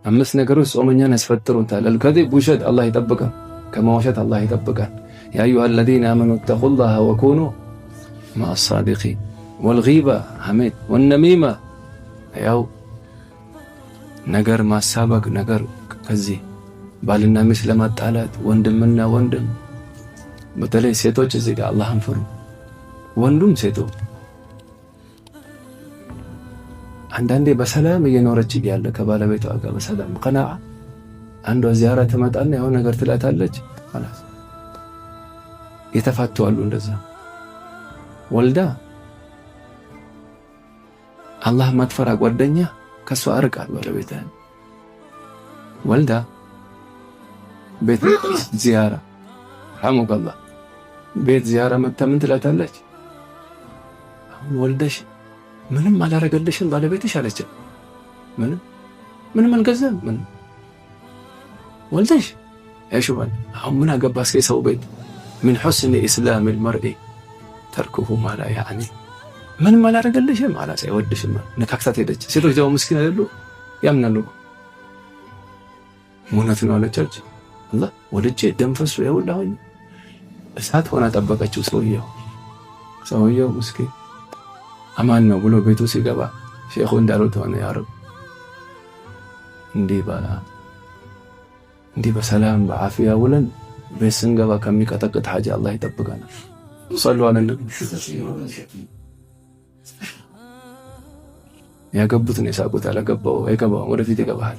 5 ነገሮች ጾመኛን ያስፈጥሩታል። አልከዚብ ውሸት፣ አላህ ይጠብቀን ከመዋሸት አላህ ይጠብቀን። ያ አዩሃ አለዚነ አመኑ ተቁላህ ወኩኑ መዐ ሳዲቂን። ወልጊባ ሐሜት፣ ወነሚማ ያው ነገር ማሳበቅ፣ ነገር ከዚህ ባልና ሚስት ለማጣላት፣ ወንድምና ወንድም፣ በተለይ ሴቶች እዚህ ጋር አላህን ፍሩ። ወንዱም ሴቶ አንዳንዴ በሰላም እየኖረች እያለ ከባለቤቷ ጋር በሰላም ቀናዓ አንዷ ዚያራ ትመጣና የሆነ ነገር ትላታለች፣ خلاص የተፋቱ አሉ። እንደዛ ወልዳ አላህ ማትፈራ ጓደኛ ከሷ አርቃል ባለቤቷን ወልዳ ቤት ዚያራ ረሐመከላህ ቤት ዚያራ መጥታ ምን ትላታለች? አሁን ወልደሽ ምንም አላረገልሽም ባለቤትሽ አለች። ምንም አልገዛም። ምን ወልደሽ አይሹባል። አሁን ምን አገባስ የሰው ቤት ምን حسن اسلام المرء تركه ما لا يعني ምንም አላረገልሽም አላስ አይወድሽም ነካክታት ሄደች። ሴቶች ደግሞ ምስኪን አይደሉ ያምናሉ። ሙነት ነው አለቻች። አላህ ወልጄ ደም ፈሶ ይውላሁኝ እሳት ሆና ጠበቀችው። ሰውየው ምስኪን አማን ነው ብሎ ቤቱ ሲገባ ሼኹ እንዳሉት ሆነ። ያ ረብ እንዲህ በሰላም በአፊያ ውለን ቤት ስንገባ ከሚቀጠቅጥ ሐጃ አላህ ይጠብቀናል። ሰሉ ዐለ ነቢ። ያገቡትን የሳቁት ያላገባው አይገባውም፣ ወደፊት ይገባል።